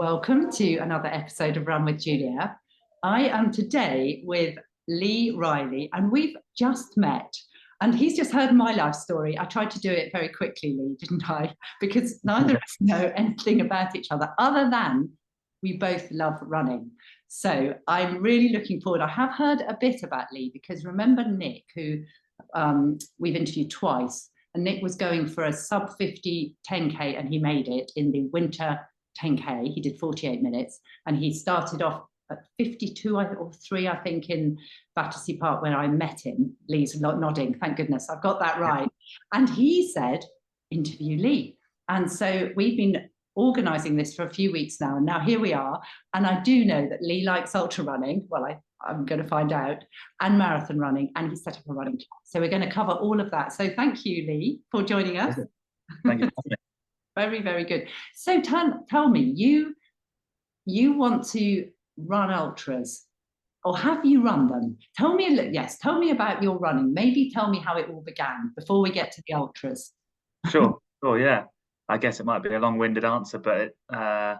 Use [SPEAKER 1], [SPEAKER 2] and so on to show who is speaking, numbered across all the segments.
[SPEAKER 1] Welcome to another episode of Run with Julia. I am today with Lee Reilly, and we've just met. And he's just heard my life story. I tried to do it very quickly, Lee, didn't I? Because neither of us know anything about each other, other than we both love running. So I'm really looking forward. I have heard a bit about Lee, because remember Nick, who we've interviewed twice, and Nick was going for a sub 50 10K, and he made it in the winter 10K. He did 48 minutes, and he started off at 52 or 3, I think, in Battersea Park when I met him. Lee's nodding, thank goodness, I've got that right. And he said, interview Lee. And so we've been organising this for a few weeks now, and now here we are. And I do know that Lee likes ultra running. Well, I'm going to find out, and marathon running, and he set up a running club. So we're going to cover all of that. So thank you, Lee, for joining us.
[SPEAKER 2] Thank you.
[SPEAKER 1] Very, very good. So tell me, you want to run ultras, or have you run them? Tell me tell me about your running. Maybe tell me how it all began before we get to the ultras.
[SPEAKER 2] Sure, yeah. I guess it might be a long-winded answer, but I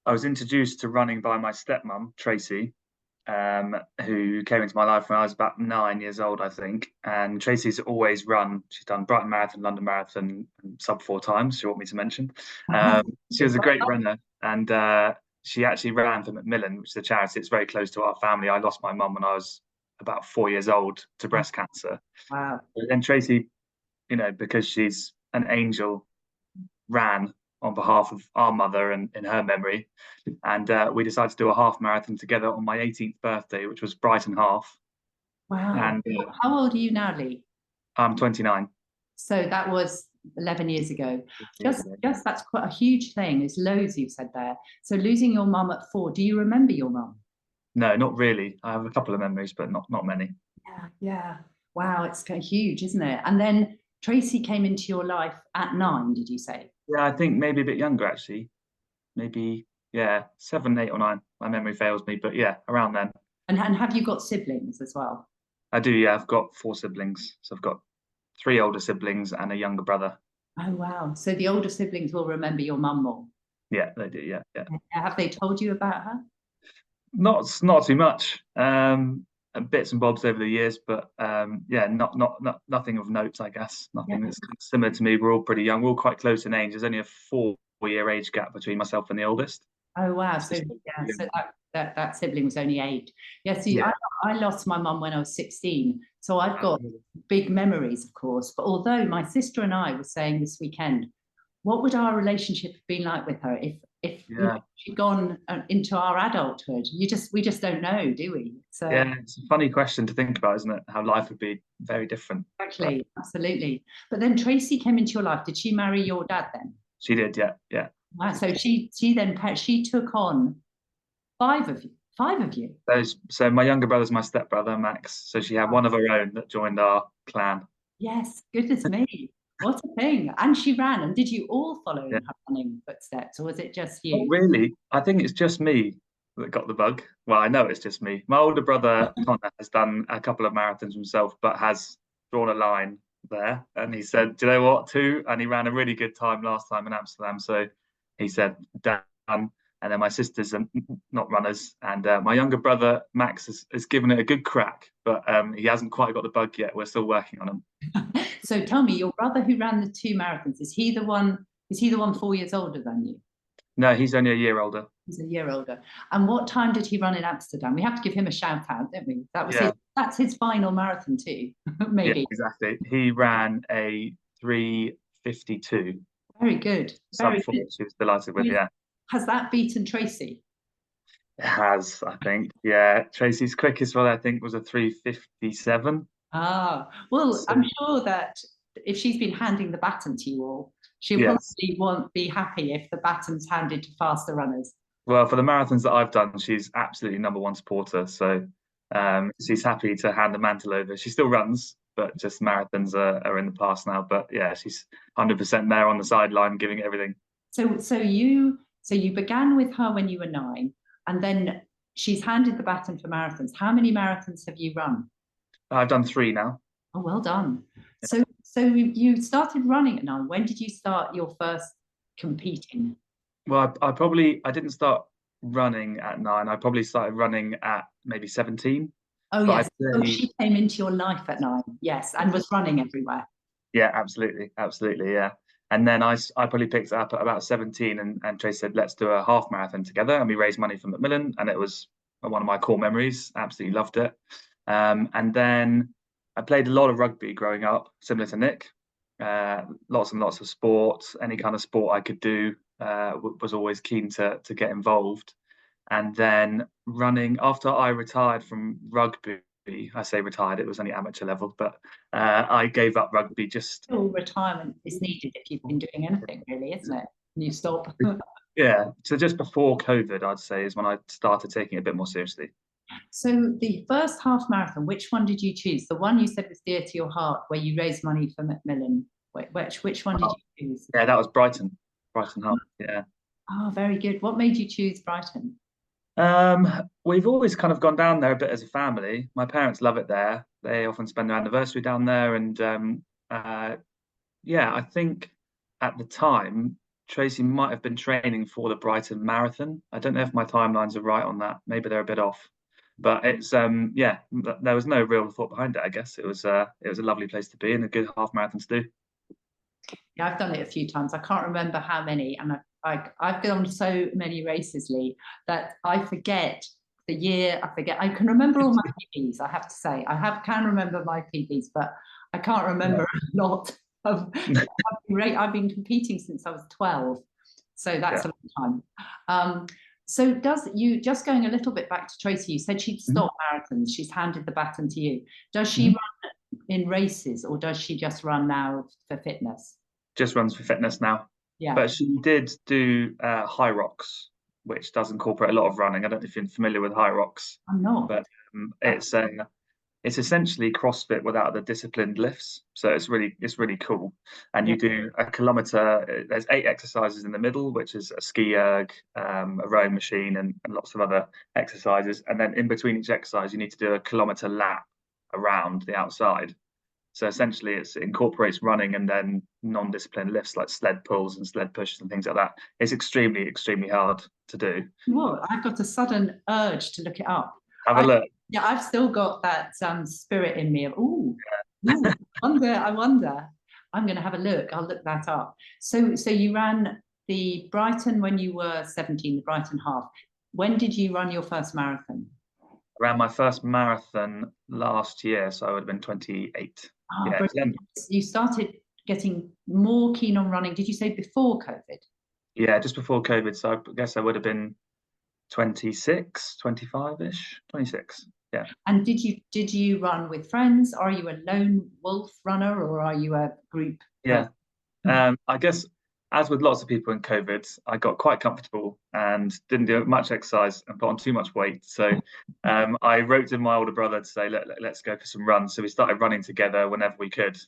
[SPEAKER 2] was introduced to running by my stepmom, Tracy, who came into my life when I was about 9 years old, I think. And Tracy's always run. She's done Brighton Marathon, London Marathon, sub 4 times, she want me to mention. She was a great runner, and she actually ran for Macmillan, which is a charity. It's very close to our family. I lost my mum when I was about 4 years old to breast cancer.
[SPEAKER 1] Wow.
[SPEAKER 2] But then Tracy, because she's an angel, ran on behalf of our mother and in her memory. And we decided to do a half marathon together on my 18th birthday, which was Brighton Half.
[SPEAKER 1] Wow.
[SPEAKER 2] And
[SPEAKER 1] how old are you now, Lee?
[SPEAKER 2] I'm 29.
[SPEAKER 1] So that was 11 years ago. Just that's quite a huge thing. There's loads you've said there. So losing your mum at 4, do you remember your mum?
[SPEAKER 2] No, not really. I have a couple of memories, but not many.
[SPEAKER 1] Yeah. Wow, it's kind of huge, isn't it? And then Tracy came into your life at 9, did you say?
[SPEAKER 2] Yeah, I think maybe a bit younger, actually. Maybe, 7, 8 or 9. My memory fails me, but yeah, around then.
[SPEAKER 1] And have you got siblings as well?
[SPEAKER 2] I do, yeah. I've got 4 siblings. So I've got 3 older siblings and a younger brother.
[SPEAKER 1] Oh, wow. So the older siblings will remember your mum more?
[SPEAKER 2] Yeah, they do, yeah.
[SPEAKER 1] Have they told you about her?
[SPEAKER 2] Not too much. Bits and bobs over the years, but nothing of note, I guess. Nothing that's similar to me. We're all pretty young. We're all quite close in age. There's only a 4-year age gap between myself and the oldest.
[SPEAKER 1] Oh, wow. So that sibling was only 8. Yes, I lost my mum when I was 16. So I've got big memories, of course. But although my sister and I were saying this weekend, what would our relationship have been like with her if she'd gone into our adulthood? We just don't know, do we? So
[SPEAKER 2] yeah, it's a funny question to think about, isn't it? How life would be very different.
[SPEAKER 1] Exactly, absolutely. But then Tracy came into your life. Did she marry your dad then?
[SPEAKER 2] She did, yeah.
[SPEAKER 1] Wow. So she took on 5 of you.
[SPEAKER 2] So my younger brother's my stepbrother, Max. So she had one of her own that joined our clan.
[SPEAKER 1] Yes, goodness me. What a thing. And she ran. And did you all follow in her running footsteps, or was it just you?
[SPEAKER 2] Not really. I think it's just me that got the bug. Well, I know it's just me. My older brother, Connor, has done a couple of marathons himself, but has drawn a line there. And he said, do you know what, 2? And he ran a really good time last time in Amsterdam. So he said, done. And then my sisters are not runners. And my younger brother, Max, has given it a good crack, but he hasn't quite got the bug yet. We're still working on him.
[SPEAKER 1] So tell me, your brother who ran the 2 marathons, is he the one 4 years older than you?
[SPEAKER 2] No, he's only a year older.
[SPEAKER 1] He's a year older. And what time did he run in Amsterdam? We have to give him a shout out, don't we? That's his final marathon too, maybe.
[SPEAKER 2] Yeah, exactly. He ran a 3:52.
[SPEAKER 1] Very good.
[SPEAKER 2] Sub 4, she was delighted with, yeah.
[SPEAKER 1] Has that beaten Tracy?
[SPEAKER 2] It has, I think. Yeah, Tracy's quickest one, I think, was a 3:57.
[SPEAKER 1] Ah, well, so, I'm sure that if she's been handing the baton to you all, she'll probably won't be happy if the baton's handed to faster runners.
[SPEAKER 2] Well, for the marathons that I've done, she's absolutely #1 supporter. So she's happy to hand the mantle over. She still runs, but just marathons are in the past now. But yeah, she's 100% there on the sideline, giving it everything.
[SPEAKER 1] So you began with her when you were 9, and then she's handed the baton for marathons. How many marathons have you run?
[SPEAKER 2] I've done 3 now.
[SPEAKER 1] Oh, well done. Yeah. So you started running at 9. When did you start your first competing?
[SPEAKER 2] Well, I didn't start running at 9. I probably started running at maybe 17.
[SPEAKER 1] Oh
[SPEAKER 2] But I
[SPEAKER 1] yes. Oh,
[SPEAKER 2] played,
[SPEAKER 1] she came into your life at 9. Yes, and was running everywhere.
[SPEAKER 2] yeah, absolutely, yeah. And then I probably picked it up at about 17, and Trace said, let's do a half marathon together. And we raised money for Macmillan, and it was one of my core memories. Absolutely loved it. And then I played a lot of rugby growing up, similar to Nick. Lots and lots of sports, any kind of sport I could do, was always keen to get involved. And then running after I retired from rugby, I say retired, it was only amateur level, but I gave up rugby just,
[SPEAKER 1] Still, retirement is needed if you've been doing anything, really, isn't it? And you stop.
[SPEAKER 2] yeah. So just before COVID, I'd say, is when I started taking it a bit more seriously.
[SPEAKER 1] So the first half marathon, which one did you choose? The one you said was dear to your heart, where you raised money for Macmillan. Which one did
[SPEAKER 2] Oh,
[SPEAKER 1] you choose?
[SPEAKER 2] yeah, that was Brighton Half. Yeah.
[SPEAKER 1] Oh, very good. What made you choose Brighton?
[SPEAKER 2] Um, we've always kind of gone down there a bit as a family. My parents love it there. They often spend their anniversary down there, and yeah, I think at the time Tracy might have been training for the Brighton Marathon. I don't know if my timelines are right on that. Maybe they're a bit off, but it's yeah, there was no real thought behind it. I guess it was a lovely place to be and a good half marathon to do.
[SPEAKER 1] Yeah, I've done it a few times. I can't remember how many, and I've done so many races, Lee, that I forget the year. I forget. I can remember all my PBs. I have to say, can remember my PBs, but I can't remember a lot of. I've been competing since I was 12, so that's
[SPEAKER 2] Yeah.
[SPEAKER 1] a long time. So does you just going a little bit back to Tracy? You said she'd
[SPEAKER 2] Mhm.
[SPEAKER 1] stopped marathons. She's handed the baton to you. Does she
[SPEAKER 2] Mhm.
[SPEAKER 1] run in races, or does she just run now for fitness?
[SPEAKER 2] Just runs for fitness now.
[SPEAKER 1] Yeah,
[SPEAKER 2] But she did do High Rocks, which does incorporate a lot of running. I don't know if you're familiar with High Rocks,
[SPEAKER 1] I'm not.
[SPEAKER 2] but it's essentially CrossFit without the disciplined lifts. So it's really cool. And
[SPEAKER 1] Yeah.
[SPEAKER 2] you do a kilometer. There's 8 exercises in the middle, which is a ski erg, a rowing machine, and lots of other exercises. And then in between each exercise, you need to do a kilometer lap around the outside. So essentially, it incorporates running and then non-disciplined lifts like sled pulls and sled pushes and things like that. It's extremely hard to do.
[SPEAKER 1] What? I've got a sudden urge to look it up.
[SPEAKER 2] Have a
[SPEAKER 1] I,
[SPEAKER 2] look.
[SPEAKER 1] yeah, I've still got that spirit in me of, I wonder. I'm going to have a look. I'll look that up. So you ran the Brighton when you were 17, the Brighton half. When did you run your first marathon?
[SPEAKER 2] Around my first marathon last year, so I would have been 28.
[SPEAKER 1] Ah,
[SPEAKER 2] Yeah,
[SPEAKER 1] brilliant. You started getting more keen on running. Did you say before COVID?
[SPEAKER 2] yeah, just before COVID. So I guess I would have been 26, 25-ish, 26. Yeah.
[SPEAKER 1] And did you run with friends? Are you a lone wolf runner or are you a group
[SPEAKER 2] Yeah.
[SPEAKER 1] person?
[SPEAKER 2] I guess as with lots of people in COVID, I got quite comfortable and didn't do much exercise and put on too much weight. So I wrote to my older brother to say, let's go for some runs. So we started running together whenever we could,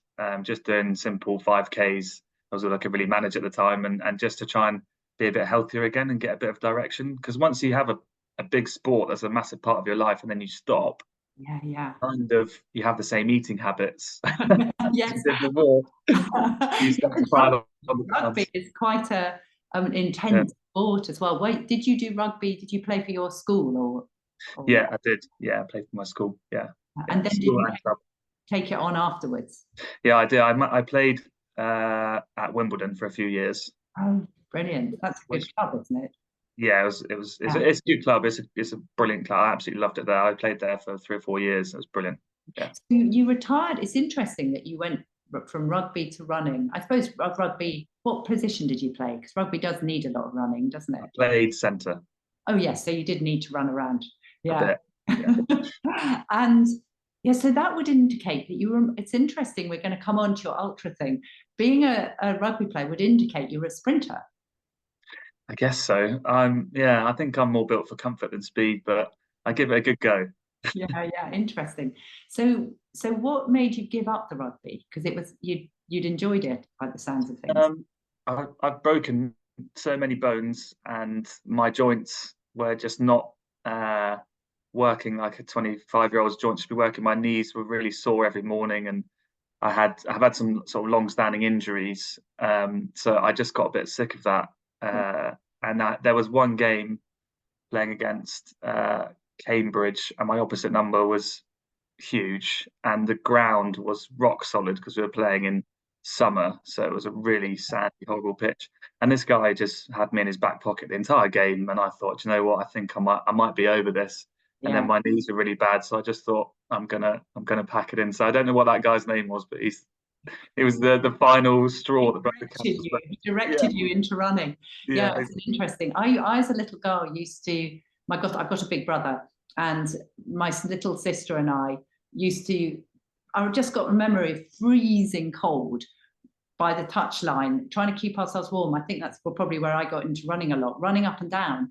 [SPEAKER 2] just doing simple 5Ks. I was all I could really manage at the time, and just to try and be a bit healthier again and get a bit of direction. Because once you have a big sport that's a massive part of your life and then you stop,
[SPEAKER 1] Yeah, yeah.
[SPEAKER 2] kind of you have the same eating habits as you
[SPEAKER 1] Yes.
[SPEAKER 2] did before. You start to pile on the
[SPEAKER 1] Rugby
[SPEAKER 2] carbs.
[SPEAKER 1] is quite a an
[SPEAKER 2] Yeah.
[SPEAKER 1] intense sport as well. Wait, did you do rugby? Did you play for your school or
[SPEAKER 2] Yeah, I did. Yeah, I played for my school. Yeah, yeah,
[SPEAKER 1] and then did
[SPEAKER 2] school
[SPEAKER 1] you
[SPEAKER 2] and club.
[SPEAKER 1] take it on afterwards?
[SPEAKER 2] Yeah, I did. I played at Wimbledon for a few years,
[SPEAKER 1] Oh, brilliant. That's a good
[SPEAKER 2] which
[SPEAKER 1] club, isn't it?
[SPEAKER 2] yeah,
[SPEAKER 1] Yeah.
[SPEAKER 2] it's a good club. It's a brilliant club. I absolutely loved it there. I played there for 3 or 4 years. It was brilliant. Yeah,
[SPEAKER 1] So you retired. It's interesting that you went from rugby to running. I suppose rugby, what position did you play? Because rugby does need a lot of running, doesn't
[SPEAKER 2] I
[SPEAKER 1] it?
[SPEAKER 2] played centre
[SPEAKER 1] Oh, yes. So you did need to run around.
[SPEAKER 2] a
[SPEAKER 1] Yeah.
[SPEAKER 2] bit. Yeah.
[SPEAKER 1] And yeah, so that would indicate that you were, it's interesting. We're going to come on to your ultra thing. Being a rugby player would indicate you're a sprinter.
[SPEAKER 2] I guess so. Yeah, I think I'm more built for comfort than speed, but I give it a good go.
[SPEAKER 1] Yeah, yeah, interesting. So what made you give up the rugby? Because it was you'd enjoyed it by the sounds of things.
[SPEAKER 2] Um, I've broken so many bones, and my joints were just not uh, working like a 25-year-old's joints should be working. My knees were really sore every morning, and I've had some sort of long-standing injuries. So I just got a bit sick of that, and there was one game playing against Cambridge, and my opposite number was huge, and the ground was rock solid because we were playing in summer, so it was a really sandy, horrible pitch. And this guy just had me in his back pocket the entire game, and I thought, you know what, I think I might be over this. And then my knees were really bad, so I just thought I'm gonna pack it in. So I don't know what that guy's name was, but it was the final straw that broke the camel's back.
[SPEAKER 1] He directed you into running. Yeah, it's interesting. I as a little girl used to. I've got a big brother, and my little sister and I used to. I just got a memory of freezing cold by the touchline, trying to keep ourselves warm. I think that's probably where I got into running a lot, running up and down,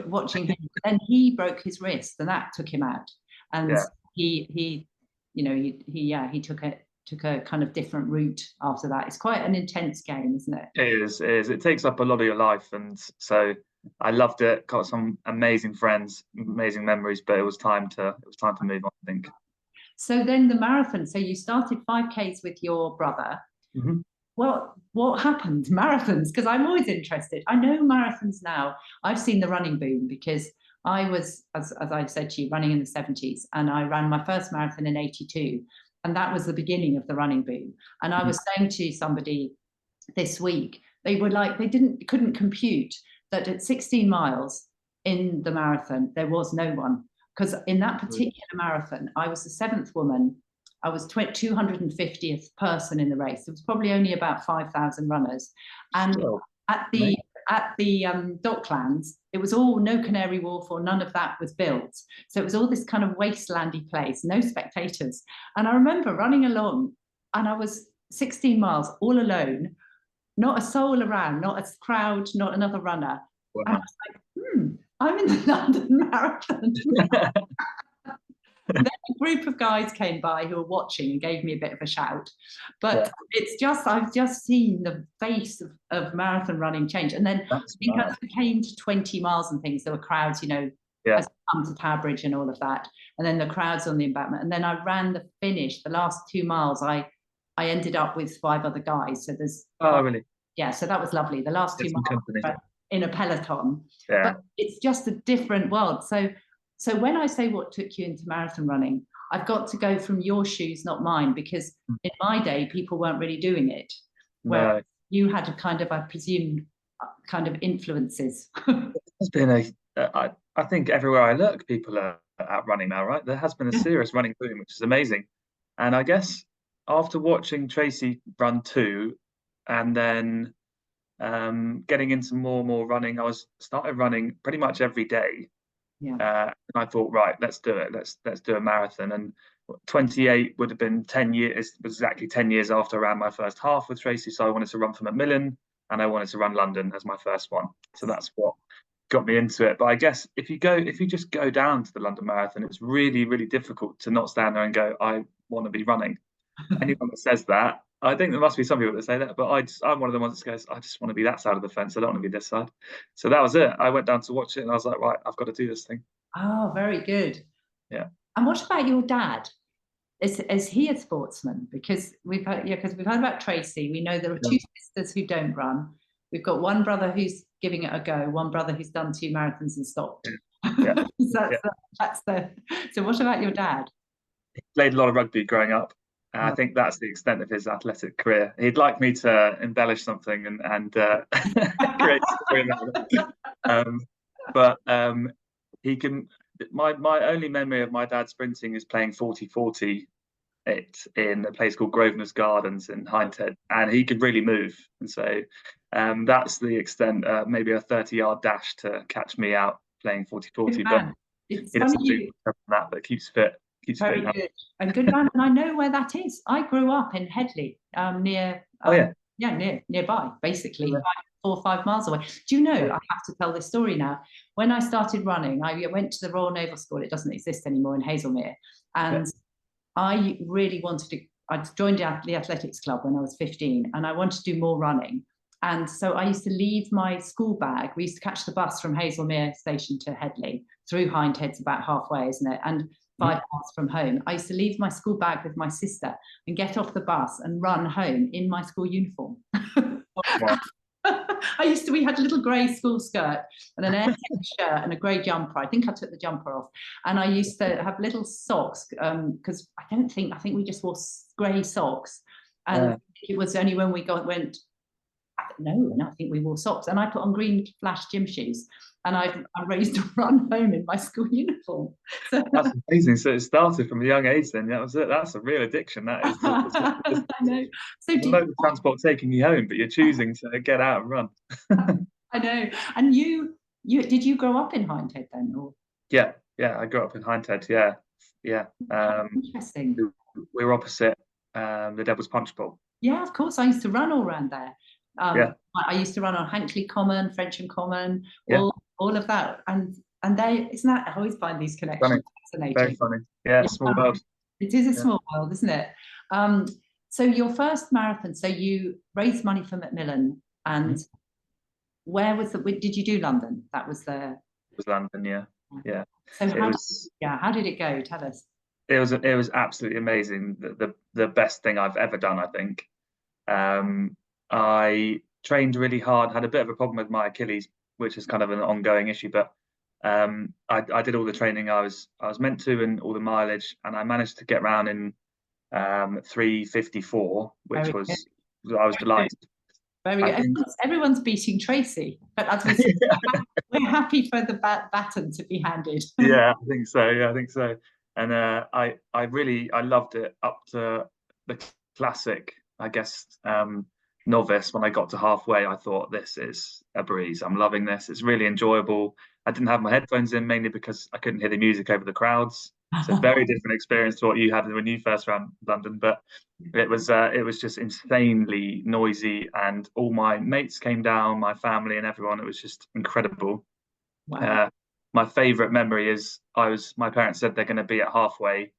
[SPEAKER 1] watching him. Then he broke his wrist, and that took him out. And he took a kind of different route after that. It's quite an intense game, isn't it?
[SPEAKER 2] It is. It takes up a lot of your life, and so I loved it. Got some amazing friends, amazing memories, but it was time to move on, I think.
[SPEAKER 1] So then the marathon. So you started 5Ks with your brother.
[SPEAKER 2] Mm-hmm.
[SPEAKER 1] What happened? Marathons, because I'm always interested. I know marathons now. I've seen the running boom because I was, as I said to you, running in the 70s, and I ran my first marathon in 82. And that was the beginning of the running boom. And I was saying to somebody this week, they were like, couldn't compute that at 16 miles in the marathon, there was no one. Because in that particular marathon, I was the 7th woman. I was 250th person in the race. There was probably only about 5,000 runners. And at the Docklands, it was all no Canary Wharf or none of that was built. So it was all this kind of wastelandy place, no spectators. And I remember running along, and I was 16 miles all alone, not a soul around, not a crowd, not another runner. Wow. And I was like, I'm in the London Marathon. Then a group of guys came by who were watching and gave me a bit of a shout. But it's just, I've just seen the face of marathon running change. And then I think as we came to 20 miles and things, there were crowds, as we come to Tower Bridge and all of that. And then the crowds on the embankment. And then I ran the finish, the last 2 miles, I ended up with 5 other guys. So there's
[SPEAKER 2] really?
[SPEAKER 1] Yeah, so that was lovely. The last 2 miles in a peloton. But it's just a different world. So when I say what took you into marathon running, I've got to go from your shoes, not mine, because in my day, people weren't really doing it. Where you had a kind of, I presume, kind of influences.
[SPEAKER 2] It's been I think everywhere I look, people are out running now, right? There has been a serious running boom, which is amazing. And I guess after watching Tracy run 2, and then getting into more and more running, I started running pretty much every day. And I thought, right, let's do it. Let's do a marathon. And 28 would have been 10 years. It was exactly 10 years after I ran my first half with Tracy. So I wanted to run for Macmillan, and I wanted to run London as my first one. So that's what got me into it. But I guess if you just go down to the London Marathon, it's really, really difficult to not stand there and go, I want to be running. Anyone that says that, I think there must be some people that say that, but I'm one of the ones that goes, I just want to be that side of the fence. I don't want to be this side. So that was it. I went down to watch it, and I was like, right, I've got to do this thing.
[SPEAKER 1] Oh, very good.
[SPEAKER 2] Yeah.
[SPEAKER 1] And what about your dad? Is he a sportsman? Because we've heard about Tracy. We know there are 2 sisters who don't run. We've got one brother who's giving it a go, one brother who's done 2 marathons and stopped.
[SPEAKER 2] Yeah.
[SPEAKER 1] So what about your dad?
[SPEAKER 2] He played a lot of rugby growing up. I think that's the extent of his athletic career. He'd like me to embellish something and create something. But he can. My only memory of my dad sprinting is playing 40-40 in a place called Grosvenor Gardens in Hindhead, and he could really move. And so that's the extent. Maybe a 30-yard dash to catch me out playing 40-40. But he doesn't do that, but keeps fit.
[SPEAKER 1] Very good. And good man. And I know where that is. I grew up in Headley, nearby, basically 4 or 5 miles away. Do you know, I have to tell this story now. When I started running, I went to the Royal Naval School. It doesn't exist anymore in Hazelmere. And I really wanted to, I joined the athletics club when I was 15, and I wanted to do more running. And so I used to leave my school bag. We used to catch the bus from Hazelmere station to Headley through Hindhead's about halfway, isn't it? And 5 miles from home. I used to leave my school bag with my sister and get off the bus and run home in my school uniform.
[SPEAKER 2] Wow.
[SPEAKER 1] We had a little grey school skirt and an air shirt and a grey jumper. I think I took the jumper off. And I used to have little socks because I think we just wore grey socks. And it was only when we went, I don't know, and I think we wore socks. And I put on green flash gym shoes. And I raised a run home in my school uniform. So,
[SPEAKER 2] that's amazing. So it started from a young age then. That was it. That's a real addiction. That is.
[SPEAKER 1] I know. So
[SPEAKER 2] the local transport taking you home, but you're choosing to get out and run.
[SPEAKER 1] I know. And you did you grow up in Hindhead then? Or?
[SPEAKER 2] Yeah, I grew up in Hindhead. Yeah.
[SPEAKER 1] Interesting.
[SPEAKER 2] We were opposite the Devil's Punch Bowl.
[SPEAKER 1] Yeah, of course. I used to run all around there.
[SPEAKER 2] Yeah.
[SPEAKER 1] I used to run on Hankley Common, Frensham Common,
[SPEAKER 2] Yeah.
[SPEAKER 1] all of that. And isn't that, I always find these connections fascinating.
[SPEAKER 2] Very funny. Yeah, small world.
[SPEAKER 1] It is a small world, isn't it? So your first marathon, so you raised money for Macmillan, and where was did you do London? That was the.
[SPEAKER 2] It was London, yeah.
[SPEAKER 1] So how did it go? Tell us.
[SPEAKER 2] It was absolutely amazing. The best thing I've ever done, I think. I trained really hard, had a bit of a problem with my Achilles, which is kind of an ongoing issue, but I did all the training I was meant to and all the mileage, and I managed to get around in 3:54, which I was delighted.
[SPEAKER 1] Very good. Everyone's beating Tracy, but as we said, we're happy for the baton to be handed.
[SPEAKER 2] Yeah, I think so. And I loved it up to the classic, I guess, novice. When I got to halfway, I thought, this is a breeze. I'm loving this. It's really enjoyable. I didn't have my headphones in, mainly because I couldn't hear the music over the crowds. It's a very different experience to what you had when you first ran London, but it was just insanely noisy, and all my mates came down, my family and everyone. It was just incredible.
[SPEAKER 1] Wow.
[SPEAKER 2] My favourite memory is my parents said they're going to be at halfway.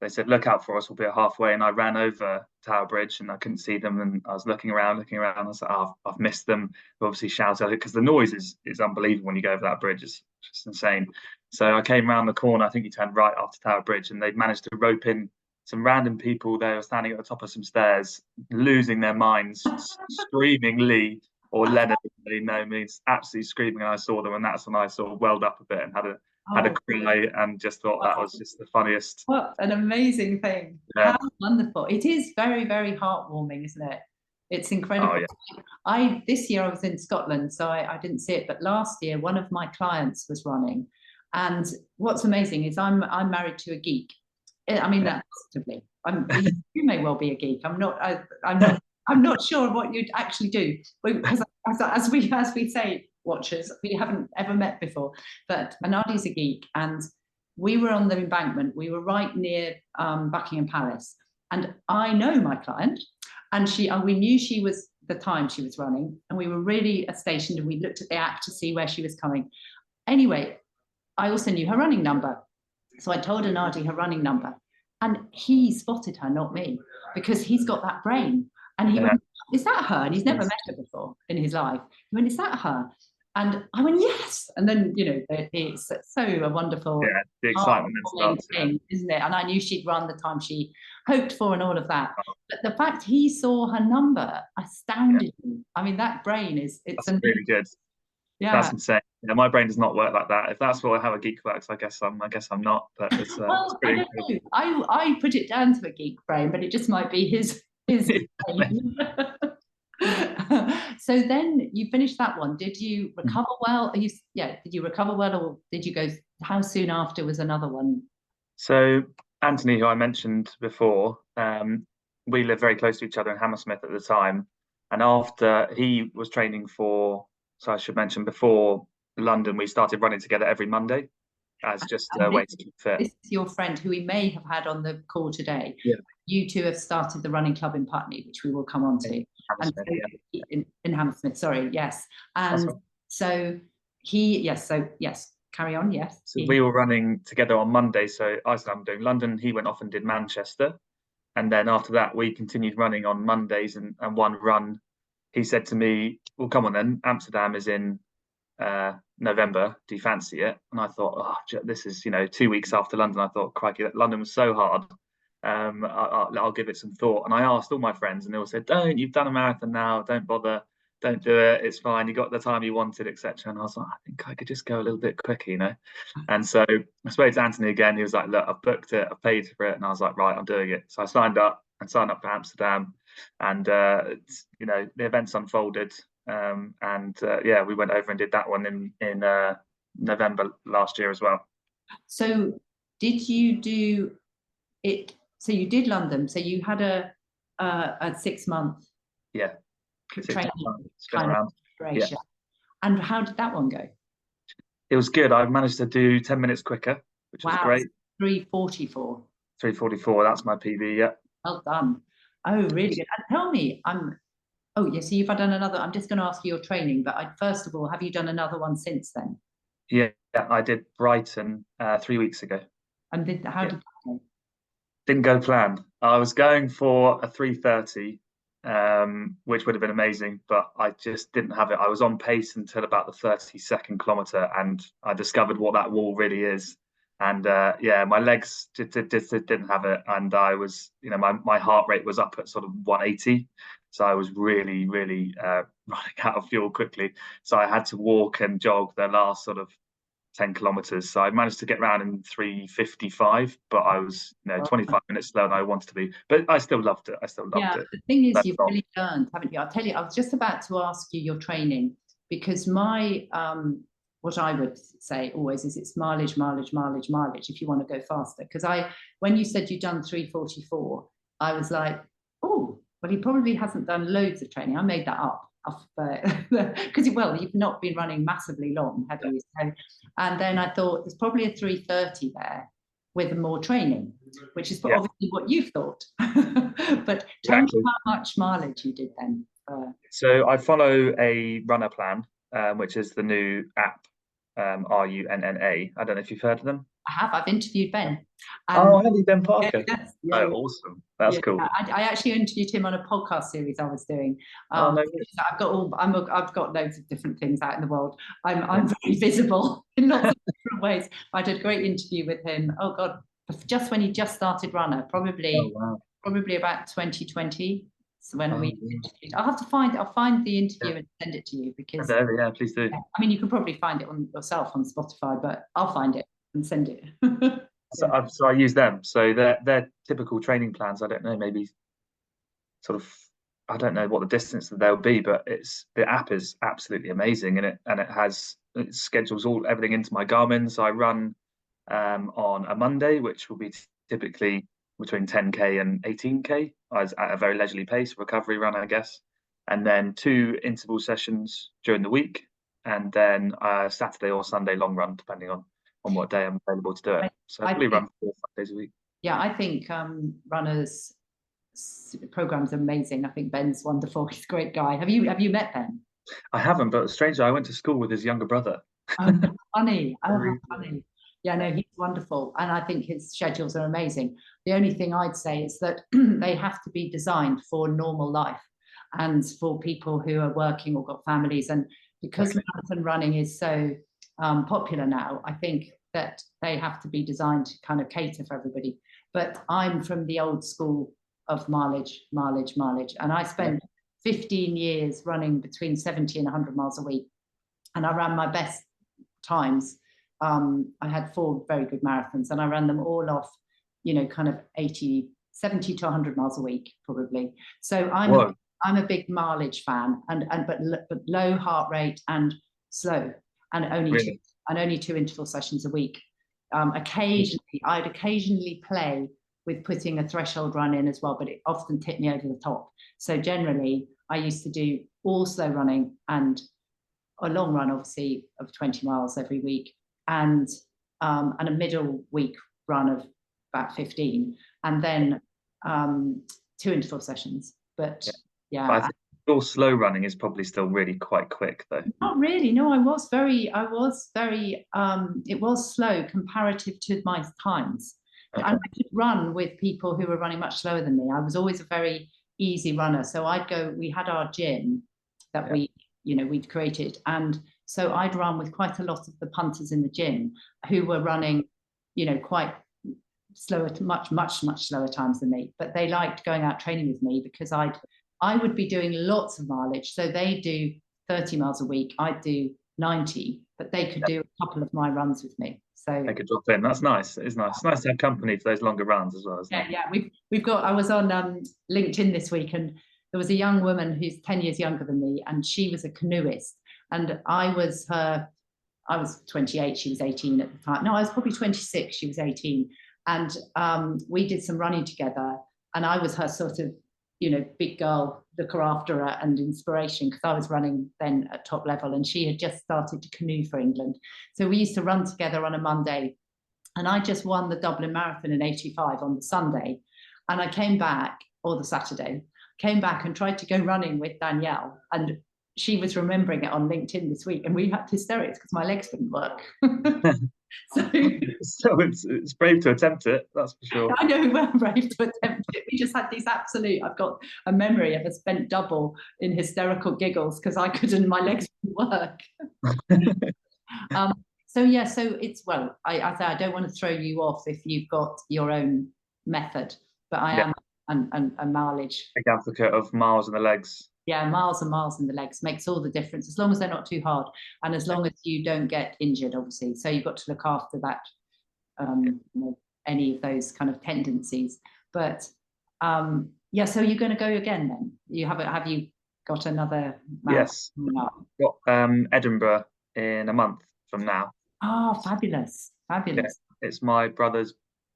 [SPEAKER 2] They said, look out for us, we'll be at halfway. And I ran over Tower Bridge and I couldn't see them. And I was looking around. I was like, oh, I've missed them. I obviously shouted because the noise is unbelievable when you go over that bridge. It's just insane. So I came around the corner. I think you turned right after Tower Bridge, and they'd managed to rope in some random people. They were standing at the top of some stairs, losing their minds, screaming Lee or Leonard, no means, absolutely screaming. And I saw them, and that's when I sort of welled up a bit and had a cry, and just thought that was just the funniest.
[SPEAKER 1] What an amazing thing.
[SPEAKER 2] Yeah.
[SPEAKER 1] How wonderful. It is very, very heartwarming, isn't it? It's incredible.
[SPEAKER 2] Oh, yeah.
[SPEAKER 1] This year I was in Scotland, so I didn't see it, but last year one of my clients was running. And what's amazing is I'm married to a geek. I mean that positively. You may well be a geek. I'm not sure what you'd actually do, because as we say, watchers, we haven't ever met before. But Anadi's a geek, and we were on the embankment. We were right near Buckingham Palace, and I know my client, and we knew she was the time she was running, and we were really stationed, and we looked at the app to see where she was coming. Anyway, I also knew her running number, so I told Anadi her running number, and he spotted her, not me, because he's got that brain. And he went, is that her? And he's never met her before in his life. He went, is that her? And I went, yes. And then, it's so a wonderful,
[SPEAKER 2] the excitement
[SPEAKER 1] thing, isn't it? And I knew she'd run the time she hoped for and all of that. But the fact he saw her number astounded me. I mean, that brain it's
[SPEAKER 2] really good. Yeah, that's insane. Yeah, my brain does not work like that. If that's what how a geek works, I guess I'm not. But it's
[SPEAKER 1] well, I don't know. I put it down to a geek brain, but it just might be his brain. So then you finished that one. Did you recover well? Did you recover well, or did you go? How soon after was another one?
[SPEAKER 2] So Anthony, who I mentioned before, we lived very close to each other in Hammersmith at the time, and after he was training for. So I should mention, before London, we started running together every Monday as just a way to keep fit.
[SPEAKER 1] This is your friend who we may have had on the call today.
[SPEAKER 2] Yeah.
[SPEAKER 1] You two have started the running club in Putney, which we will come on to. In Hammersmith, sorry, yes. And so carry on, yes.
[SPEAKER 2] So we were running together on Monday. So I said, I'm doing London. He went off and did Manchester. And then after that, we continued running on Mondays, and one run. He said to me, well, come on then, Amsterdam is in November. Do you fancy it? And I thought, this is, 2 weeks after London. I thought, crikey, London was so hard. I'll give it some thought. And I asked all my friends, and they all said, don't, you've done a marathon now, don't bother. don't do it. It's fine. You got the time you wanted, etc. And I was like, I think I could just go a little bit quicker, you know. And so I spoke to Anthony again. He was like, look, I've booked it, I've paid for it, and I was like, right, I'm doing it. So I signed up for Amsterdam, and you know, the events unfolded, and yeah, we went over and did that one in November last year as well.
[SPEAKER 1] So did you do it? So you did London. So you had a 6-month training kind of preparation. Yeah. And how did that one go?
[SPEAKER 2] It was good. I managed to do 10 minutes quicker, which was great.
[SPEAKER 1] 3:44.
[SPEAKER 2] 3:44. That's my PB. Yeah.
[SPEAKER 1] Well done. Oh, really good. And tell me, oh, yes. So you've done another. I'm just going to ask you your training, but first of all, have you done another one since then?
[SPEAKER 2] Yeah, I did Brighton 3 weeks ago.
[SPEAKER 1] And how did that go?
[SPEAKER 2] Didn't go planned. I was going for a 3:30, which would have been amazing, but I just didn't have it. I was on pace until about the 32nd kilometer, and I discovered what that wall really is. And yeah, my legs just didn't have it, and I was, you know, my heart rate was up at sort of 180, so I was really running out of fuel quickly. So I had to walk and jog the last sort of 10 kilometers. So I managed to get around in 3:55, but I was, you know, 25 minutes slower than I wanted to be. But I still loved it.
[SPEAKER 1] The thing is, you've really learned, haven't you? I'll tell you, I was just about to ask you your training, because my what I would say always is it's mileage if you want to go faster. Because when you said you'd done 3:44, I was like, oh, well, he probably hasn't done loads of training. I made that up. Because you've not been running massively long, have you? So, and then I thought there's probably a 3:30 there with more training, which is obviously what you thought. But tell me how much mileage you did then.
[SPEAKER 2] So I follow a runner plan, which is the new app, RUNNA. I don't know if you've heard of them.
[SPEAKER 1] I have. I've interviewed Ben.
[SPEAKER 2] Oh, have you, Ben Parker?
[SPEAKER 1] Yes,
[SPEAKER 2] oh, awesome. That's cool.
[SPEAKER 1] I actually interviewed him on a podcast series I was doing.
[SPEAKER 2] No,
[SPEAKER 1] I've got loads of different things out in the world. I'm very visible in lots of different ways. I did a great interview with him. Oh God, just when he just started runner, probably about 2020. So when we interviewed, I'll find the interview and send it to you, because
[SPEAKER 2] yeah, please do.
[SPEAKER 1] I mean, you can probably find it on yourself on Spotify, but I'll find it and send it.
[SPEAKER 2] So I use them. So they're typical training plans. I don't know, maybe sort of, I don't know what the distance that they'll be, but the app is absolutely amazing, and it schedules everything into my Garmin. So I run on a Monday, which will be typically between 10k and 18k at a very leisurely pace, recovery run, I guess, and then 2 interval sessions during the week, and then Saturday or Sunday long run, depending on what day I'm available to do it. So I probably run 4 or 5 days a week.
[SPEAKER 1] Yeah, I think runners programs are amazing. I think Ben's wonderful. He's a great guy. Have you met Ben?
[SPEAKER 2] I haven't, but strangely, I went to school with his younger brother.
[SPEAKER 1] Oh, funny. Oh, how funny. Yeah, no, he's wonderful. And I think his schedules are amazing. The only thing I'd say is that they have to be designed for normal life and for people who are working or got families. And because marathon running is so popular now, I think that they have to be designed to kind of cater for everybody. But I'm from the old school of mileage. And I spent 15 years running between 70 and 100 miles a week. And I ran my best times. I had 4 very good marathons, and I ran them all off, you know, kind of 70 to 100 miles a week, probably. So I'm a big mileage fan, but low heart rate and slow, and only 2 interval sessions a week. I'd occasionally play with putting a threshold run in as well, but it often tipped me over the top. So generally, I used to do all slow running and a long run, obviously, of 20 miles every week, and a middle week run of about 15, and then 2 interval sessions. But I think
[SPEAKER 2] your slow running is probably still really quite quick, though.
[SPEAKER 1] Not really. No, I was very. It was slow comparative to my times. Okay. And I could run with people who were running much slower than me. I was always a very easy runner. So I'd go. We had our gym that we'd created, and so I'd run with quite a lot of the punters in the gym who were running, you know, quite slower, much slower times than me. But they liked going out training with me because I'd I would be doing lots of mileage. So they do 30 miles a week. I do 90, but they could do a couple of my runs with me. So
[SPEAKER 2] They could drop in. That's nice. It's nice. It's nice to have company for those longer runs as well, isn't it?
[SPEAKER 1] yeah. We've got. I was on LinkedIn this week, and there was a young woman who's 10 years younger than me, and she was a canoeist, and I was 28, she was 18 at the time. No, I was probably 26, she was 18. And we did some running together, and I was her sort of, big girl, looker after her and inspiration, because I was running then at top level, and she had just started to canoe for England. So we used to run together on a Monday, and I just won the Dublin Marathon in 85 on the Sunday. And I came back, or the Saturday, came back and tried to go running with Danielle, and she was remembering it on LinkedIn this week, and we had hysterics because my legs didn't work.
[SPEAKER 2] So it's brave to attempt it, that's for sure.
[SPEAKER 1] I know, we're brave to attempt it. We just had these absolute, I've got a memory of a spent double in hysterical giggles because I couldn't, my legs didn't work. So it's, well, I say I don't want to throw you off if you've got your own method, but I am a mileage.
[SPEAKER 2] Big advocate of miles in the legs.
[SPEAKER 1] Yeah, miles and miles in the legs makes all the difference, as long as they're not too hard, and as long as you don't get injured, obviously. So you've got to look after that, any of those kind of tendencies. But so you're going to go again then? Have you got another marathon?
[SPEAKER 2] Yes, got Edinburgh in a month from now.
[SPEAKER 1] Oh, fabulous.
[SPEAKER 2] Yeah, it's my brother's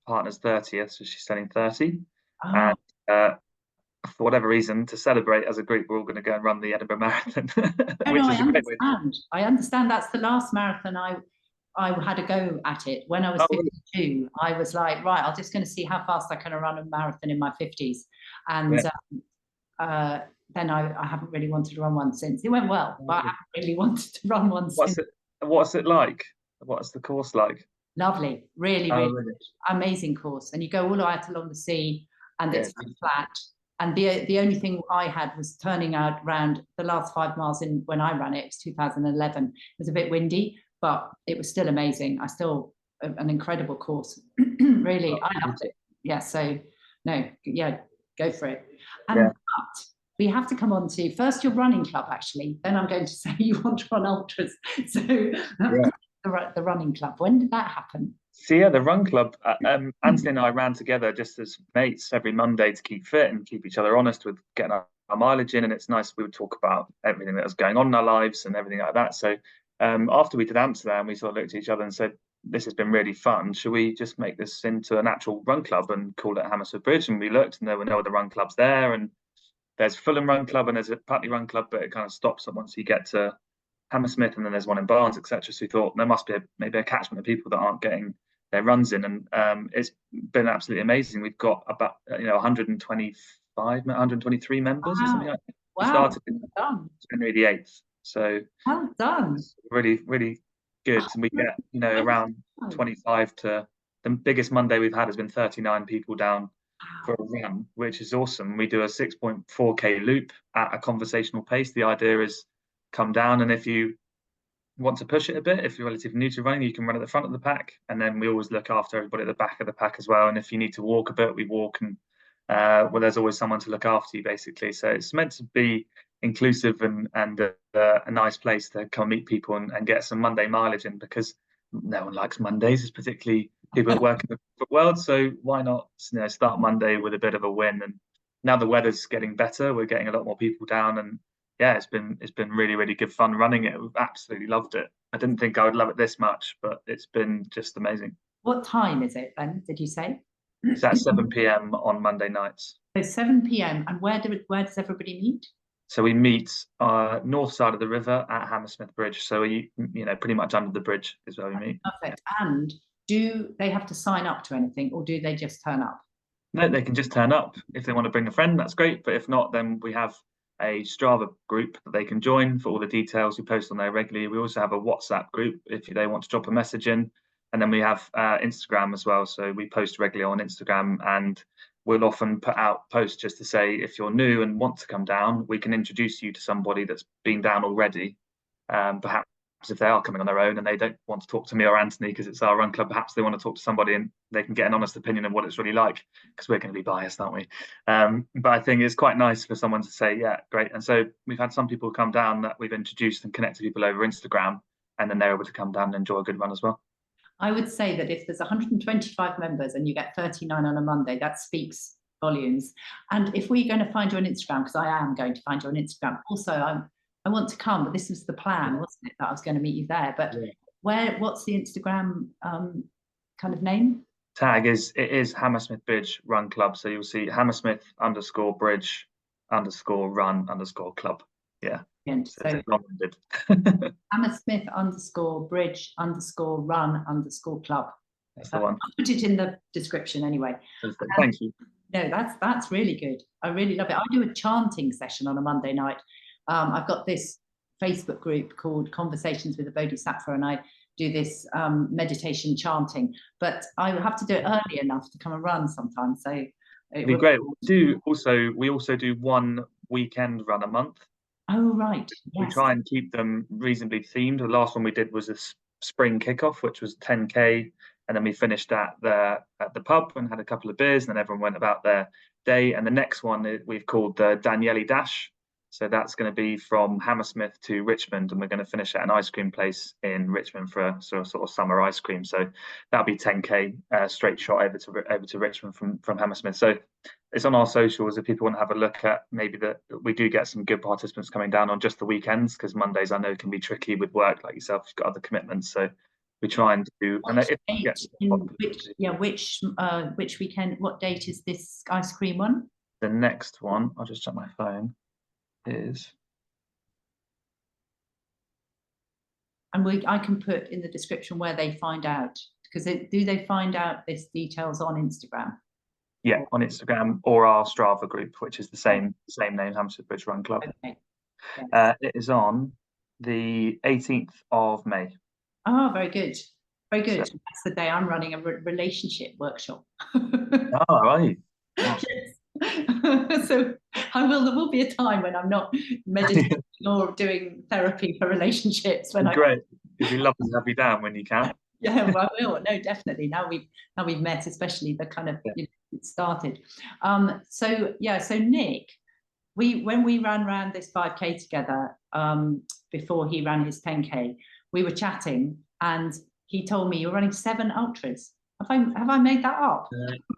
[SPEAKER 2] partner's 30th, so she's turning 30.
[SPEAKER 1] Oh.
[SPEAKER 2] And for whatever reason, to celebrate as a group, we're all going to go and run the Edinburgh Marathon.
[SPEAKER 1] I understand. That's the last marathon I had a go at it when I was 52. Really? I was like, right, I'm just going to see how fast I can run a marathon in my 50s. And then I haven't really wanted to run one since. It went well, but I haven't really wanted to run one since.
[SPEAKER 2] What's it like? What's the course like?
[SPEAKER 1] Lovely, really amazing course. And you go all the way out along the sea, and it's flat. And the only thing I had was turning out around the last 5 miles in when I ran it. It was 2011. It was a bit windy, but it was still amazing. An incredible course. Really, I loved it. Yeah. So go for it. But we have to come on to first your running club, actually. Then I'm going to say you want to run ultras. So the running club. When did that happen?
[SPEAKER 2] So the run club, Anthony and I ran together just as mates every Monday to keep fit and keep each other honest with getting our mileage in. And it's nice, we would talk about everything that was going on in our lives and everything like that. So after we did Amsterdam, we sort of looked at each other and said, this has been really fun. Should we just make this into an actual run club and call it Hammersmith Bridge? And we looked, and there were no other run clubs there. And there's Fulham Run Club and there's a Putney Run Club, but it kind of stops once you get to Hammersmith, and then there's one in Barnes, etc. So we thought there must be maybe a catchment of people that aren't getting their runs in, and it's been absolutely amazing. We've got about 123 members or something like that. We started in January the 8th, so
[SPEAKER 1] well done.
[SPEAKER 2] Really, really good. And we get around 25 to the biggest Monday we've had has been 39 people down for a run, which is awesome. We do a 6.4k loop at a conversational pace. The idea is come down, and if you want to push it a bit, if you're relatively new to running, you can run at the front of the pack, and then we always look after everybody at the back of the pack as well. And if you need to walk a bit, we walk, and there's always someone to look after you, basically. So it's meant to be inclusive and a nice place to come meet people and get some Monday mileage in, because no one likes Mondays, it's particularly people that work in the world. So why not start Monday with a bit of a win? And now the weather's getting better, we're getting a lot more people down, and it's been really, really good fun running it. We've absolutely loved it. I didn't think I would love it this much, but it's been just amazing.
[SPEAKER 1] What time is it then, did you say?
[SPEAKER 2] It's at 7 p.m. on Monday nights.
[SPEAKER 1] So 7 p.m. And where does everybody meet?
[SPEAKER 2] So we meet north side of the river at Hammersmith Bridge. So pretty much under the bridge is where we meet.
[SPEAKER 1] Perfect. And do they have to sign up to anything, or do they just turn up?
[SPEAKER 2] No, they can just turn up. If they want to bring a friend, that's great. But if not, then we have a Strava group that they can join for all the details. We post on there regularly. We also have a WhatsApp group if they want to drop a message in. And then we have Instagram as well. So we post regularly on Instagram, and we'll often put out posts just to say, if you're new and want to come down, we can introduce you to somebody that's been down already, perhaps perhaps if they are coming on their own and they don't want to talk to me or Anthony because it's our run club, perhaps they want to talk to somebody and they can get an honest opinion of what it's really like, because we're going to be biased, aren't we? But I think it's quite nice for someone to say, yeah, great. And so we've had some people come down that we've introduced and connected people over Instagram, and then they're able to come down and enjoy a good run as well.
[SPEAKER 1] I would say that if there's 125 members and you get 39 on a Monday, that speaks volumes. And if we're going to find you on Instagram, because I am going to find you on Instagram, also I want to come, but this was the plan, wasn't it, that I was going to meet you there? But what's the Instagram kind of name?
[SPEAKER 2] Tag is Hammersmith Bridge Run Club. So you'll see Hammersmith_Bridge_Run_Club. Yeah.
[SPEAKER 1] So Hammersmith_Bridge_Run_Club.
[SPEAKER 2] That's the one.
[SPEAKER 1] I'll put it in the description anyway.
[SPEAKER 2] Thank you.
[SPEAKER 1] No, that's really good. I really love it. I do a chanting session on a Monday night. I've got this Facebook group called Conversations with a Bodhisattva, and I do this meditation chanting. But I have to do it early enough to come and run sometimes. So
[SPEAKER 2] it'd be great. We also do one weekend run a month.
[SPEAKER 1] Oh, right.
[SPEAKER 2] We try and keep them reasonably themed. The last one we did was a spring kickoff, which was 10K, and then we finished at the pub and had a couple of beers, and then everyone went about their day. And the next one we've called the Daniele Dash. So that's going to be from Hammersmith to Richmond, and we're going to finish at an ice cream place in Richmond for a sort of summer ice cream. So that'll be 10K straight shot over to Richmond from Hammersmith. So it's on our socials if people want to have a look at maybe that. We do get some good participants coming down on just the weekends, because Mondays I know can be tricky with work like yourself. You've got other commitments, so we try and do.
[SPEAKER 1] Which weekend? What date is this ice cream one?
[SPEAKER 2] The next one, I'll just check my phone. Is,
[SPEAKER 1] and I can put in the description where they find out, because do they find out this details on Instagram?
[SPEAKER 2] Yeah, on Instagram or our Strava group, which is the same name, Hammersmith Bridge Run Club.
[SPEAKER 1] Okay. Yes.
[SPEAKER 2] It is on the 18th of May.
[SPEAKER 1] Oh, very good. Very good. So, that's the day I'm running a relationship workshop.
[SPEAKER 2] Oh, right.
[SPEAKER 1] Yes. So there will be a time when I'm not meditating or doing therapy for relationships.
[SPEAKER 2] Great. It'd be lovely to have you down when you can.
[SPEAKER 1] Yeah, well, I will. No, definitely. Now we've met, especially the kind of it started. So Nick, when we ran around this 5K together, before he ran his 10K, we were chatting, and he told me you're running 7 ultras. Have I made that up?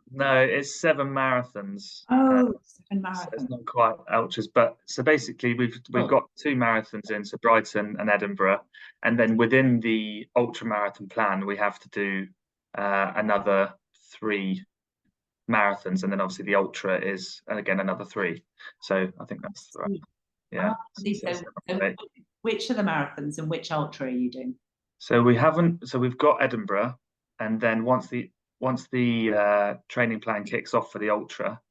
[SPEAKER 2] No, it's 7 marathons.
[SPEAKER 1] Oh, 7 marathons.
[SPEAKER 2] So it's not quite ultras, but so basically we've got 2 marathons in, so Brighton and Edinburgh, and then within the ultra marathon plan we have to do another 3 marathons, and then obviously the ultra is again another 3. So I think that's right. Yeah.
[SPEAKER 1] So which are the marathons and which ultra are you doing?
[SPEAKER 2] So we've got Edinburgh. And then once the training plan kicks off for the ultra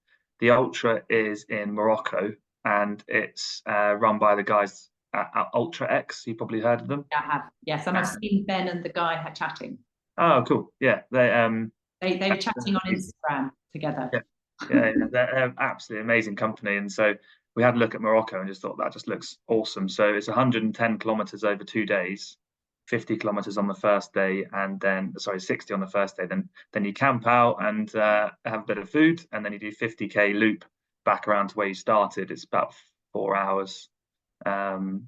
[SPEAKER 2] is in Morocco, and it's run by the guys at Ultra X. You probably heard of them.
[SPEAKER 1] Yeah, I have. Yes, and I've seen Ben and the guy chatting.
[SPEAKER 2] Oh, cool. Yeah, they
[SPEAKER 1] were chatting on Instagram together.
[SPEAKER 2] Yeah, they're absolutely amazing company. And so we had a look at Morocco and just thought that just looks awesome. So it's 110 kilometers over 2 days. 50 kilometers on the first day, and then 60 on the first day. Then you camp out and have a bit of food, and then you do 50K loop back around to where you started. It's about 4 hours.
[SPEAKER 1] Wow.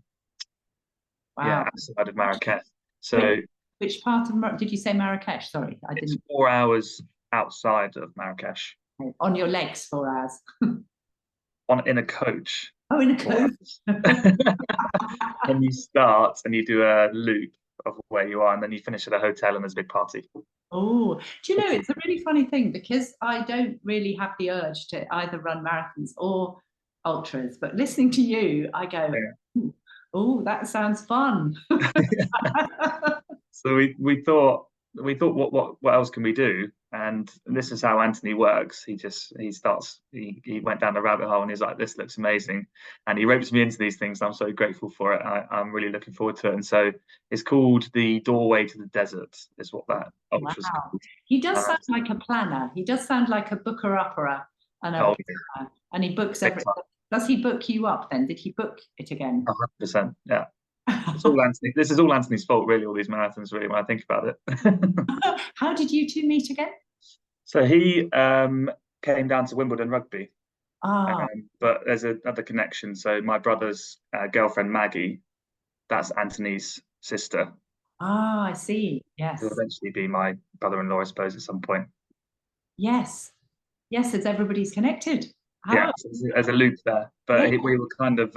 [SPEAKER 2] Yeah, outside of Marrakesh. So
[SPEAKER 1] which part of did you say Marrakesh? Sorry, I didn't.
[SPEAKER 2] 4 hours outside of Marrakesh.
[SPEAKER 1] On your legs, 4 hours.
[SPEAKER 2] In a coach.
[SPEAKER 1] Oh, in a coach.
[SPEAKER 2] And you start and you do a loop of where you are, and then you finish at a hotel and there's a big party.
[SPEAKER 1] Oh, do you know, it's a really funny thing, because I don't really have the urge to either run marathons or ultras, but listening to you, I go, oh, that sounds fun.
[SPEAKER 2] So we thought what else can we do? And this is how Anthony works. He went down the rabbit hole and he's like, this looks amazing, and he ropes me into these things. I'm so grateful for it. I'm really looking forward to it. And so it's called the Doorway to the Desert, is what that ultra's called.
[SPEAKER 1] He does sound like a planner. He does sound like a booker-upperer and he books everything. Does he book you up then? Did he book it again?
[SPEAKER 2] 100%, yeah. It's all Anthony. This is all Anthony's fault, really. All these marathons, really, when I think about it.
[SPEAKER 1] How did you two meet again?
[SPEAKER 2] So he came down to Wimbledon rugby,
[SPEAKER 1] Ah,
[SPEAKER 2] but there's another connection. So my brother's girlfriend Maggie, that's Anthony's sister.
[SPEAKER 1] I see.
[SPEAKER 2] Will
[SPEAKER 1] Yes.
[SPEAKER 2] eventually be my brother-in-law, I suppose, at some point.
[SPEAKER 1] Yes. Yes, it's everybody's connected.
[SPEAKER 2] Yeah,
[SPEAKER 1] How?
[SPEAKER 2] so there's a loop there.
[SPEAKER 1] Yeah.
[SPEAKER 2] But we were kind of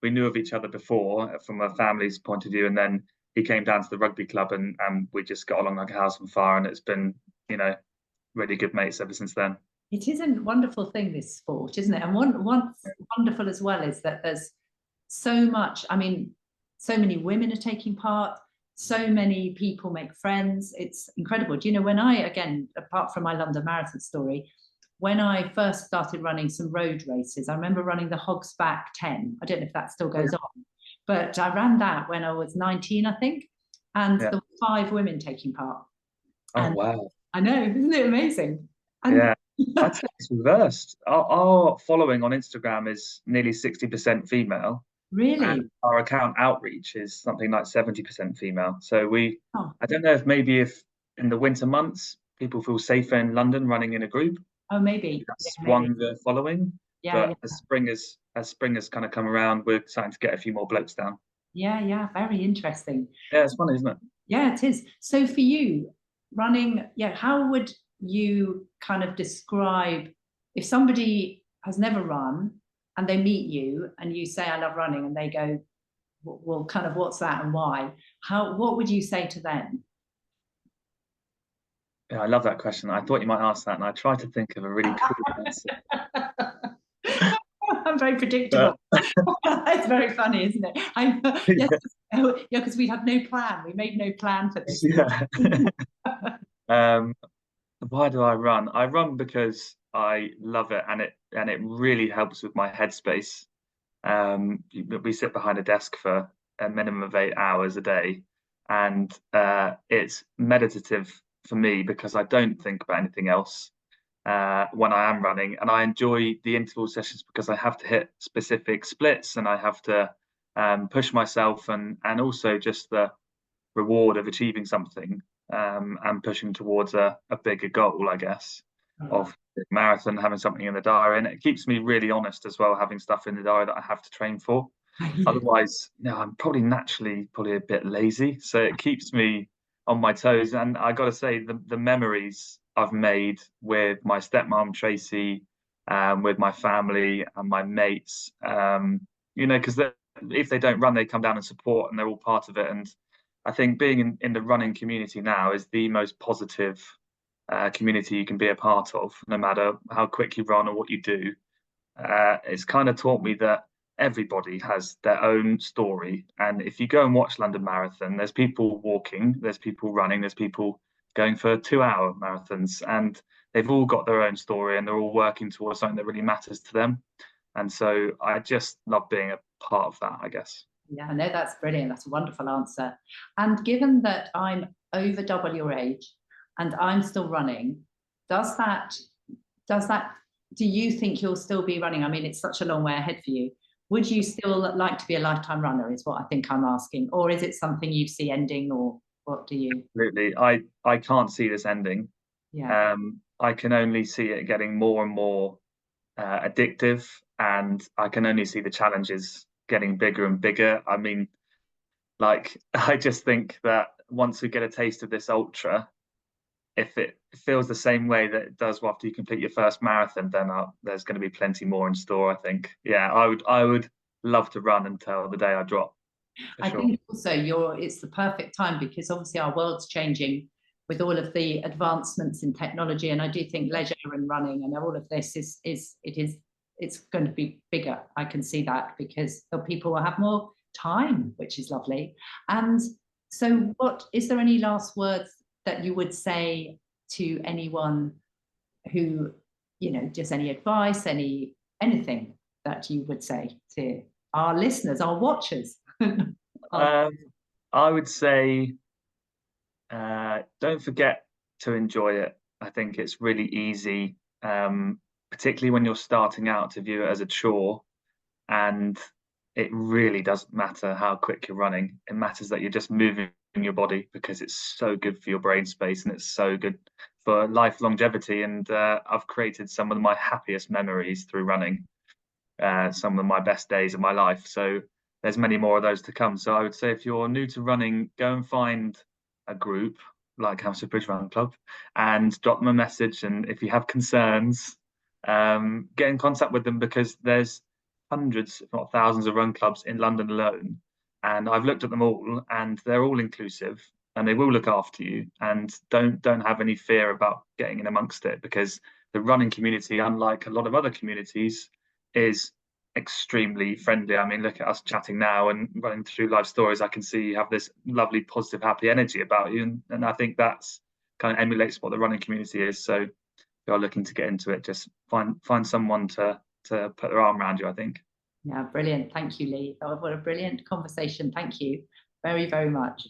[SPEAKER 2] we knew of each other before from a family's point of view, and then he came down to the rugby club, and we just got along like a house on fire, and it's been, really good mates ever since then.
[SPEAKER 1] It is a wonderful thing, this sport, isn't it? And what's wonderful as well is that there's so much, I mean, so many women are taking part, so many people make friends. It's incredible. Do you know, when I, again, apart from my London Marathon story, when I first started running some road races, I remember running the Hog's Back 10. I don't know if that still goes on, but I ran that when I was 19, I think, and
[SPEAKER 2] Yeah.
[SPEAKER 1] there were 5 women taking part.
[SPEAKER 2] Oh
[SPEAKER 1] And
[SPEAKER 2] wow.
[SPEAKER 1] I know, isn't it amazing? And
[SPEAKER 2] Yeah. I'd say it's reversed. Our following on Instagram is nearly 60% female, and
[SPEAKER 1] really,
[SPEAKER 2] our account outreach is something like 70% female. So
[SPEAKER 1] oh,
[SPEAKER 2] I don't know if in the winter months people feel safer in London running in a group,
[SPEAKER 1] oh, maybe, yeah,
[SPEAKER 2] that's
[SPEAKER 1] maybe,
[SPEAKER 2] swung the following.
[SPEAKER 1] yeah,
[SPEAKER 2] But
[SPEAKER 1] yeah,
[SPEAKER 2] as spring has kind of come around, we're starting to get a few more blokes down.
[SPEAKER 1] yeah, yeah, very interesting.
[SPEAKER 2] Yeah, it's funny, isn't it?
[SPEAKER 1] Yeah, it is. So for you, running, yeah, how would you kind of describe if somebody has never run and they meet you and you say, I love running, and they go, well, kind of what's that and why? What would you say to them?
[SPEAKER 2] Yeah, I love that question. I thought you might ask that, and I tried to think of a really cool answer.
[SPEAKER 1] I'm very predictable.
[SPEAKER 2] But
[SPEAKER 1] It's very funny, isn't it? Yes,
[SPEAKER 2] yeah,
[SPEAKER 1] yeah, because we had no plan. We made no plan for this.
[SPEAKER 2] yeah. Um, why do I run? I run because I love it, and it really helps with my headspace. We sit behind a desk for a minimum of 8 hours a day, and it's meditative for me because I don't think about anything else when I am running, and I enjoy the interval sessions because I have to hit specific splits and I have to push myself, and also just the reward of achieving something and pushing towards a bigger goal, I guess, of the marathon, having something in the diary. And it keeps me really honest as well, having stuff in the diary that I have to train for. Otherwise, I'm probably naturally a bit lazy. So it keeps me on my toes. And I got to say, the memories I've made with my stepmom, Tracy, with my family and my mates, because if they don't run, they come down and support and they're all part of it. And I think being in the running community now is the most positive community you can be a part of, no matter how quick you run or what you do. It's kind of taught me that everybody has their own story. And if you go and watch London Marathon, there's people walking, there's people running, there's people going for 2-hour marathons, and they've all got their own story and they're all working towards something that really matters to them. And so I just love being a part of that, I guess.
[SPEAKER 1] Yeah, no, that's brilliant. That's a wonderful answer. And given that I'm over double your age and I'm still running, does that does that do you think you'll still be running? I mean, it's such a long way ahead for you. Would you still like to be a lifetime runner, is what I think I'm asking. Or is it something you see ending, or what do you?
[SPEAKER 2] Absolutely. I can't see this ending.
[SPEAKER 1] Yeah.
[SPEAKER 2] I can only see it getting more and more addictive, and I can only see the challenges getting bigger and bigger. I mean, like, I just think that once we get a taste of this ultra, if it feels the same way that it does after you complete your first marathon, then there's going to be plenty more in store, I think. Yeah, I would love to run until the day I drop, for
[SPEAKER 1] I
[SPEAKER 2] sure.
[SPEAKER 1] think also it's the perfect time because obviously our world's changing with all of the advancements in technology, and I do think leisure and running and all of this it's going to be bigger. I can see that because the people will have more time, which is lovely. And so, what is there any last words that you would say to anyone who, just any advice, anything that you would say to our listeners, our watchers?
[SPEAKER 2] Um, I would say don't forget to enjoy it. I think it's really easy, particularly when you're starting out, to view it as a chore. And it really doesn't matter how quick you're running. It matters that you're just moving your body, because it's so good for your brain space and it's so good for life longevity. And I've created some of my happiest memories through running, some of my best days of my life. So there's many more of those to come. So I would say if you're new to running, go and find a group like Hammersmith Bridge Run Club and drop them a message. And if you have concerns, get in contact with them, because there's hundreds, if not thousands, of run clubs in London alone. And I've looked at them all, and they're all inclusive, and they will look after you. And don't have any fear about getting in amongst it, because the running community, unlike a lot of other communities, is extremely friendly. I mean, look at us chatting now and running through life stories. I can see you have this lovely, positive, happy energy about you, and I think that's kind of emulates what the running community is. So if you're looking to get into it, just find someone to put their arm around you, I think.
[SPEAKER 1] Yeah, brilliant. Thank you, Lee. Oh, what a brilliant conversation. Thank you very, very much.